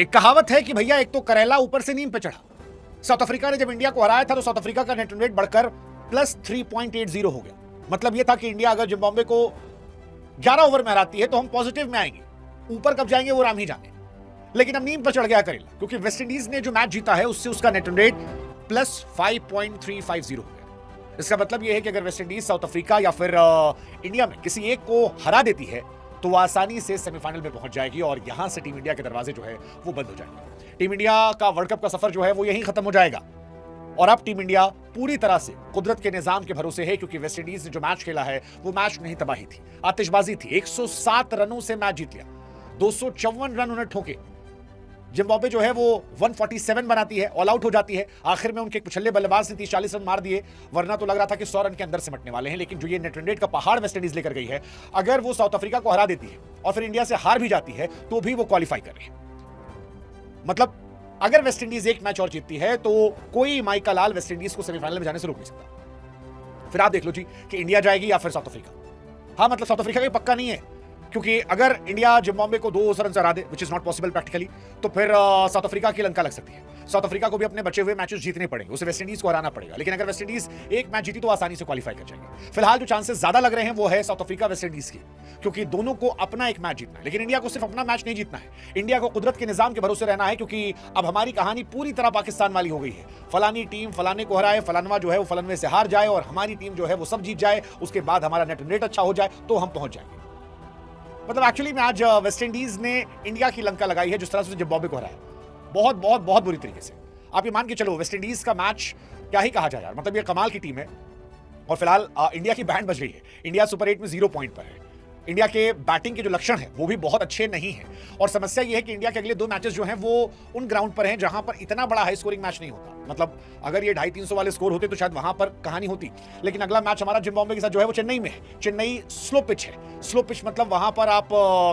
एक कहावत है कि भैया एक तो करेला ऊपर से नीम पे चढ़ा। साउथ अफ्रीका ने जब इंडिया को हराया था तो साउथ अफ्रीका का नेट रन रेट बढ़कर +3.80 हो गया। मतलब यह था कि इंडिया अगर जिम्बाब्वे को 11 ओवर में हराती है तो हम पॉजिटिव में आएंगे, ऊपर कब जाएंगे वो राम ही जाने। लेकिन अब नीम पर चढ़ गया करेला, क्योंकि वेस्ट इंडीज ने जो मैच जीता है उससे उसका नेट रन रेट +5.350 हो गया। इसका मतलब यह है कि अगर वेस्ट इंडीज साउथ अफ्रीका या फिर इंडिया में किसी एक को हरा देती है तो वो आसानी से सेमीफाइनल में पहुंच जाएगी और यहां से टीम इंडिया के दरवाजे जो है वो बंद हो जाएंगे। टीम इंडिया का वर्ल्ड कप का सफर जो है वो यहीं खत्म हो जाएगा और अब टीम इंडिया पूरी तरह से कुदरत के निजाम के भरोसे है, क्योंकि वेस्ट इंडीज ने जो मैच खेला है वो मैच नहीं तबाही थी, आतिशबाजी थी। 107 रनों से मैच जीत लिया, 254 रन उन्हें ठोके। जिम्बाब्वे जो है वो 147 बनाती है, ऑल आउट हो जाती है। आखिर में उनके कुछल्ले बल्लेबाज ने 30-40 रन मार दिए, वरना तो लग रहा था कि 100 रन के अंदर सिमटने वाले हैं। लेकिन जो ये नेट रन रेट का पहाड़ वेस्ट इंडीज लेकर गई है, अगर वो साउथ अफ्रीका को हरा देती है और फिर इंडिया से हार भी जाती है तो भी वो क्वालिफाई कर रही है। मतलब अगर वेस्ट इंडीज एक मैच और जीतती है तो कोई माइका लाल वेस्ट इंडीज को सेमीफाइनल में जाने से रोक नहीं सकता। फिर आप देख लो जी कि इंडिया जाएगी या फिर साउथ अफ्रीका। हाँ, मतलब साउथ अफ्रीका का पक्का नहीं है, क्योंकि अगर इंडिया जिम्बाब्वे को 2 रन से हरा दे, which is not possible practically, तो फिर साउथ अफ्रीका की लंका लग सकती है। साउथ अफ्रीका को भी अपने बचे हुए मैचेस जीतने पड़ेंगे, उसे वेस्ट इंडीज को हराना पड़ेगा। लेकिन अगर वेस्ट इंडीज एक मैच जीती तो आसानी से क्वालिफाई कर जाएगी। फिलहाल जो चांसेस ज्यादा लग रहे हैं वो है साउथ अफ्रीका वेस्ट इंडीज की, क्योंकि दोनों को अपना एक मैच जीतना है। लेकिन इंडिया को सिर्फ अपना मैच नहीं जीतना है, इंडिया को कुदरत के निजाम के भरोसे रहना है, क्योंकि अब हमारी कहानी पूरी तरह पाकिस्तान वाली हो गई है। फलानी टीम फलाने को हराए, फलानवा जो है वो फलानवे से हार जाए और हमारी टीम जो है वो सब जीत जाए, उसके बाद हमारा नेट रेट अच्छा हो जाए तो हम पहुंच जाएंगे। मतलब एक्चुअली में आज वेस्ट इंडीज ने इंडिया की लंका लगाई है जिस तरह से जिम्बाब्वे को हराया, बहुत बहुत बहुत बुरी तरीके से। आप ये मान के चलो, वेस्ट इंडीज का मैच क्या ही कहा जाए यार, मतलब ये कमाल की टीम है। और फिलहाल इंडिया की बैंड बज रही है, इंडिया सुपर 8 में 0 पॉइंट पर है। इंडिया के बैटिंग के जो लक्षण है वो भी बहुत अच्छे नहीं है, और समस्या ये है कि इंडिया के अगले 2 मैचेस जो हैं वो उन ग्राउंड पर हैं जहां पर इतना बड़ा हाई स्कोरिंग मैच नहीं होता। मतलब अगर ये 250-300 वाले स्कोर होते तो शायद वहां पर कहानी होती। लेकिन अगला मैच हमारा जिम्बाब्वे के साथ जो है वो चेन्नई में है। चेन्नई स्लो पिच है, स्लो पिच मतलब वहां पर आप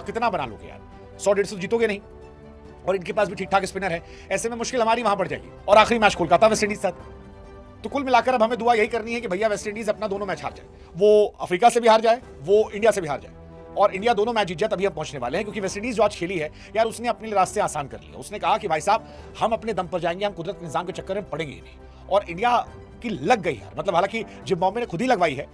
कितना बना लोगे यार, 100-150 जीतोगे नहीं, और इनके पास भी ठीक ठाक स्पिनर है। ऐसे में मुश्किल हमारी वहां पड़ जाएगी। और आखिरी मैच कोलकाता वेस्ट इंडीज साथ। तो कुल मिलाकर अब हमें दुआ यही करनी है कि भैया वेस्ट इंडीज अपना दोनों मैच हार जाए, वो अफ्रीका से भी हार जाए, वो इंडिया से भी हार जाए, और इंडिया दोनों मैच जीत जाए, तभी हम पहुंचने वाले हैं। क्योंकि वेस्ट इंडीज जो आज खेली है यार, उसने अपने लिए रास्ते आसान कर लिए। उसने कहा कि भाई साहब हम अपने दम पर जाएंगे, हम कुदरत के निजाम के चक्कर में पड़ेंगे ही नहीं। और इंडिया की लग गई यार, मतलब हालांकि जिम्बाब्वे ने खुद ही लगवाई है,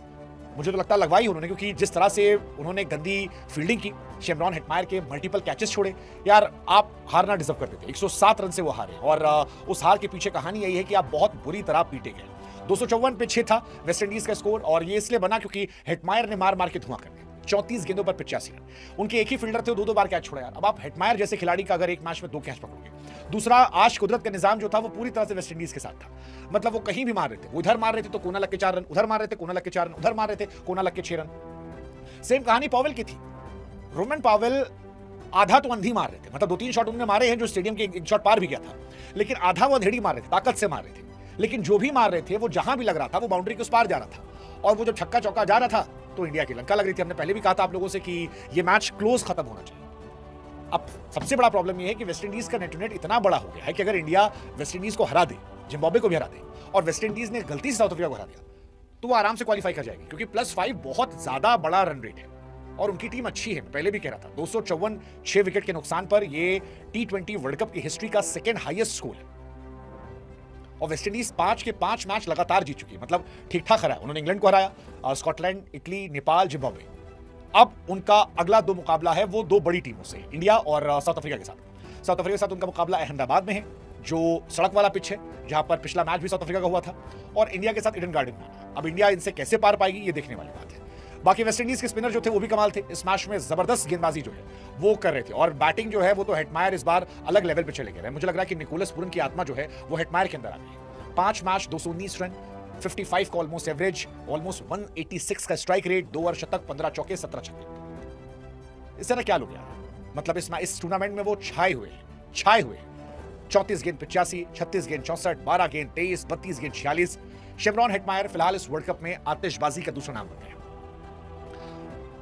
मुझे तो लगता है लगवाई उन्होंने, क्योंकि जिस तरह से उन्होंने गंदी फील्डिंग की, शेमरॉन हेटमायर के मल्टीपल कैचेस छोड़े यार, आप हारना डिजर्व करते थे। 107 रन से वो हारे, और उस हार के पीछे कहानी यही है कि आप बहुत बुरी तरह पीटे गए। 254 पे 6 था वेस्ट इंडीज का स्कोर, और ये इसलिए बना क्योंकि हेटमायर ने मार मार के धुआं कर दिया। 34 गेंदों पर 85 रन। उनके एक ही फील्डर थे, 2-2 बार कैच छोड़ा यार। अब आप हेटमायर जैसे खिलाड़ी का अगर एक मैच में 2 कैच पकड़ोगे। दूसरा, आज कुदरत का निजाम जो था वो पूरी तरह से वेस्ट इंडीज के साथ था। मतलब वो कहीं भी मार रहे थे, वो इधर मार रहे थे तो कोना लग के 4 रन, उधर मार रहे थे कोना लग के 4 रन, उधर मार रहे थे कोना लग के 6 रन। सेम कहानी पावेल की थी। रोमन पावेल आधा तो अंधी मार रहे थे, मतलब 2-3 शॉट उन्होंने मारे हैं जो स्टेडियम के एक शॉट पार भी गया था, लेकिन आधा वो अंधेड़ी मार रहे थे, ताकत से मार रहे थे। लेकिन जो भी मार रहे थे वो जहां भी लग रहा था वो बाउंड्री के उस पार जा रहा था, और वो जब छक्का चौका जा रहा था तो इंडिया की लंका लग रही थी। हमने पहले भी कहा था आप लोगों से कि ये मैच क्लोज खत्म होना चाहिए। अब सबसे बड़ा प्रॉब्लम ये है कि वेस्ट इंडीज का नेट रेट इतना बड़ा हो गया है कि अगर इंडिया वेस्ट इंडीज को हरा दे, जिम्बाब्वे को भी हरा दे, और वेस्ट इंडीज ने गलती से साउथ अफ्रीका को हरा दिया, तो वो आराम से क्वालिफाई कर जाएगी, क्योंकि +5 बहुत ज्यादा बड़ा रन रेट है और उनकी टीम अच्छी है। पहले भी कह रहा था, 254 6 विकेट के नुकसान पर ये T20 वर्ल्ड कप की हिस्ट्री का 2nd हाईएस्ट स्कोर है। और वेस्ट इंडीज 5 के 5 मैच लगातार जीत चुकी है, मतलब ठीक ठाक हराया। उन्होंने इंग्लैंड को हराया, स्कॉटलैंड, इटली, नेपाल, जिम्बाब्वे। अब उनका अगला 2 मुकाबला है वो 2 बड़ी टीमों से, इंडिया और साउथ अफ्रीका के साथ। साउथ अफ्रीका के साथ उनका मुकाबला अहमदाबाद में है, जो सड़क वाला पिच है, जहां पर पिछला मैच भी साउथ अफ्रीका का हुआ था, और इंडिया के साथ ईडन गार्डन में। अब इंडिया इनसे कैसे पार पाएगी ये देखने वाली बात है। बाकी वेस्ट इंडीज के स्पिनर जो थे वो भी कमाल थे, इस मैच में जबरदस्त गेंदबाजी जो है वो कर रहे थे, और बैटिंग जो है वो तो हेटमायर इस बार अलग लेवल पे चले गए। मुझे लग रहा है कि निकोलस पूरन की आत्मा जो है वो हेटमायर के अंदर आ गई। 5 मैच 219 रन, 55 का ऑलमोस्ट एवरेज, ऑलमोस्ट 186 का स्ट्राइक रेट, 2 अर्धशतक, 15 चौके, 17 छक्के। इस तरह क्या लोग यार, मतलब इस टूर्नामेंट में वो छाए हुए हैं। 34 गेंद 85, 36 गेंद 64, 12 गेंद 23, 32 गेंद 46। शेमरॉन हेटमायर फिलहाल इस वर्ल्ड कप में आतिशबाजी का दूसरा नाम बन गया।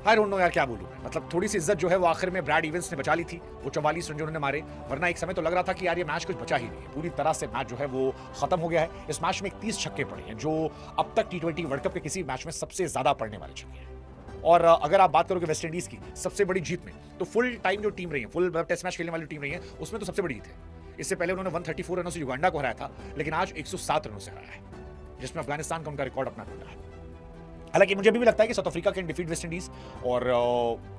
आई डोंट नो यार क्या बोलूं मैं, मतलब थोड़ी सी इज्जत जो है वो आखिर में ब्रैड इवेंस ने बचा ली थी, वो 44 रन जो उन्होंने मारे, वरना एक समय तो लग रहा था कि यार ये मैच कुछ बचा ही नहीं है। पूरी तरह से मैच जो है वो खत्म हो गया है। इस मैच में 31 छक्के पड़े हैं, जो अब तक T20 वर्ल्ड कप के किसी मैच में सबसे ज्यादा पड़ने वाले छक्के हैं। और अगर आप बात करोगे वेस्ट इंडीज की सबसे बड़ी जीत में, तो फुल टाइम जो टीम रही है, फुल टेस्ट मैच खेलने वाली टीम रही है, उसमें तो सबसे बड़ी जीत है। इससे पहले उन्होंने 134 रनों से युगांडा को हराया था, लेकिन आज 107 रनों से हराया है, जिसमें अफगानिस्तान का उनका रिकॉर्ड अपना टूटा है। हालांकि मुझे भी लगता है कि south Africa can defeat West Indies और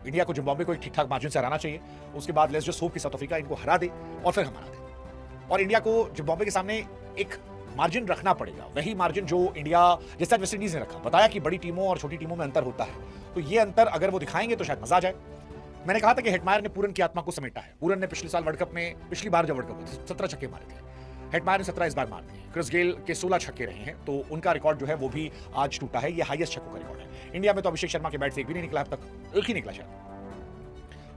इंडिया को जिम्बाब्वे को एक ठीक ठाक मार्जिन से हराना चाहिए। उसके बाद लेट्स जस्ट होप कि साउथ अफ्रीका इनको हरा दे और फिर हम हरा दें। और इंडिया को जिम्बाब्वे के सामने एक मार्जिन रखना पड़ेगा, वही मार्जिन जो इंडिया जैसा वेस्ट इंडीज ने रखा। बताया कि बड़ी टीमों और छोटी टीमों में अंतर होता है, तो ये अंतर अगर वो दिखाएंगे तो शायद मजा आ जाए। मैंने कहा था कि हेटमायर ने पूरन की आत्मा को समेटा है। पूरन ने पिछले साल वर्ल्ड कप में, पिछली बार जब वर्ल्ड कप हुआ 17 छक्के मारे थे, हेटमायर ने 17 इस बार मार दिए। क्रिस गेल के 16 छक्के रहे हैं, तो उनका रिकॉर्ड जो है वो भी आज टूटा है। ये हाईएस्ट छक्कों का रिकॉर्ड है। इंडिया में तो अभिषेक शर्मा के बैट से एक भी नहीं निकला अब तक, एक ही निकला शायद,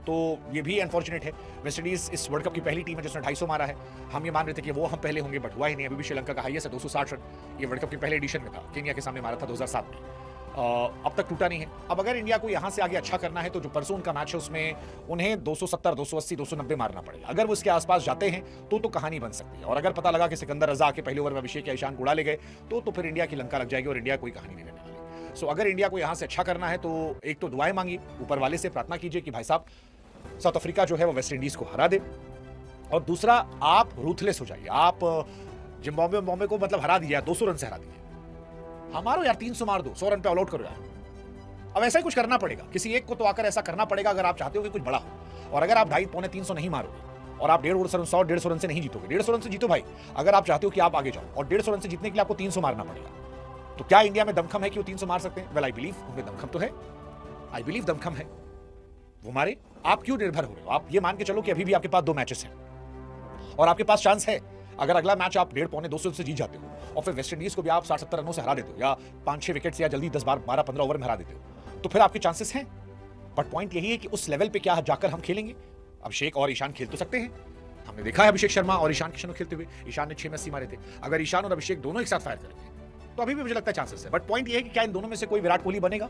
तो ये भी अनफॉर्चुनेट है। वेस्ट इंडीज इस वर्ल्ड कप की पहली टीम है जिसने 250 मारा है। हम ये मान रहे थे कि वो हम पहले होंगे, बट हुआ ही नहीं। अभी भी श्रीलंका का हाईएस्ट है 260 रन, ये वर्ल्ड कप के पहले एडिशन में था, केन्या के सामने मारा था 2007 में। अब तक टूटा नहीं है। अब अगर इंडिया को यहां से आगे अच्छा करना है तो जो परसों उनका मैच है उसमें उन्हें 270, 280, 290 मारना पड़ेगा। अगर वो इसके आसपास जाते हैं तो कहानी बन सकती है। और अगर पता लगा कि सिकंदर रजा आके पहले ओवर में अभिषेक या ईशान को उड़ा ले गए तो फिर इंडिया की लंका लग जाएगी और इंडिया कोई कहानी नहीं रहने वाली। सो अगर इंडिया को यहां से अच्छा करना है तो एक तो दुआएं मांगिए, ऊपर वाले से प्रार्थना कीजिए कि भाई साहब साउथ अफ्रीका जो है वो वेस्ट इंडीज को हरा दे, और दूसरा आप रूथलेस हो जाइए। आप जिम्बाब्वे को मतलब हरा दिया, 200 रन से हरा दिया, हमारो यार 300 मार दो, 100 रन पे ऑल आउट करो यार। अब ऐसा ही कुछ करना पड़ेगा, किसी एक को तो आकर ऐसा करना पड़ेगा अगर आप चाहते हो कि कुछ बड़ा हो। और अगर आप 250, 350 नहीं मारोगे और आप 150 रन से नहीं जीतोगे, 150 रन से जीतो भाई। अगर आप चाहते हो कि आप आगे जाओ और 150 रन से जीतने के लिए आपको 300 मारना पड़ेगा, तो क्या इंडिया में दमखम है कि वो 300 मार सकते हैं? वेल आई बिलीव उनमें दमखम तो है, आई बिलीव दमखम है वो मारे। आप क्यों निर्भर हो रहे हो? आप ये मान के चलो कि अभी भी आपके पास 2 मैचेस हैं और आपके पास चांस है। अगर अगला मैच आप 150, पौने 200 से जीत जाते हो और फिर वेस्ट इंडीज को भी आप 60-70 रनों से हरा देते हो या 5-6 विकेट से या जल्दी 10 बार 12-15 ओवर में हरा देते हो, तो फिर आपके चांसेस हैं। बट पॉइंट यही है कि उस लेवल पे क्या जाकर हम खेलेंगे। अभिषेक और ईशान खेल तो सकते हैं, हमने देखा है अभिषेक शर्मा और ईशान किशन खेलते हुए। ईशान ने 6 में 80 मारे थे। अगर ईशान और अभिषेक दोनों एक साथ फायर करेंगे तो अभी भी मुझे लगता है चांसेस है। बट पॉइंट यह है कि क्या इन दोनों में से कोई विराट कोहली बनेगा?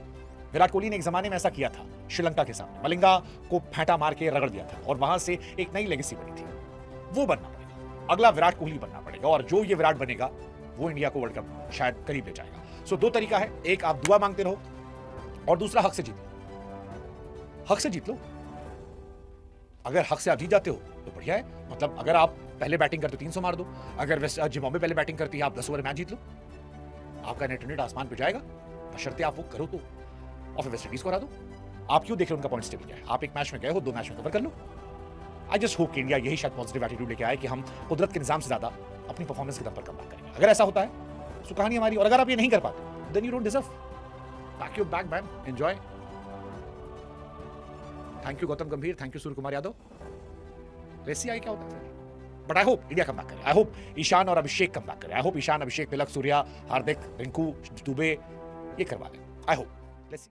विराट कोहली ने एक जमाने में ऐसा किया था, श्रीलंका के सामने मलिंगा को फेंटा मार के रगड़ दिया था और वहां से एक नई लेगेसी बनी थी। वो बनना पड़ेगा, अगला विराट कोहली बनना पड़ेगा, और जो ये विराट बनेगा वो इंडिया को वर्ल्ड कप शायद करीब ले जाएगा। सो 2 तरीका है, एक आप दुआ मांगते रहो और दूसरा हक से जीत लो। हक से जीत लो। अगर हक से आप जीत जाते हो तो बढ़िया है, मतलब अगर आप पहले बैटिंग करते हो 300 मार दो, अगर जिम्बाब्वे पहले बैटिंग करती है आप 10 ओवर मैच जीत लो, आपका नेट आसमान पे जाएगा, बशर्ते आप वो करो तो, और फिर वेस्ट इंडीज को हरा दो। आप क्यों देख रहे हो उनका पॉइंट्स टेबल क्या है? आप एक मैच में गए हो, 2 मैच में कवर कर लो। आई जस्ट होप कि इंडिया यही शायद पॉजिटिव एटीट्यूड लेके आए कि हम कुदरत के निजाम से ज्यादा अपनी परफॉर्मेंस के दम पर कमबैक करेंगे। अगर ऐसा होता है तो कहानी हमारी, और अगर आप ये नहीं कर पाते then you don't deserve. Pack your bag man, enjoy. Thank you Gautam Gambhir, thank you Suryakumar Yadav. Let's see क्या होता है, but I hope India come back करे। आई होप ईशान और अभिषेक कम बैक करे। आई होप ईशान, अभिषेक, तिलक, सूर्या, हार्दिक, रिंकू, दुबे ये करवा ले। I hope. Let's C.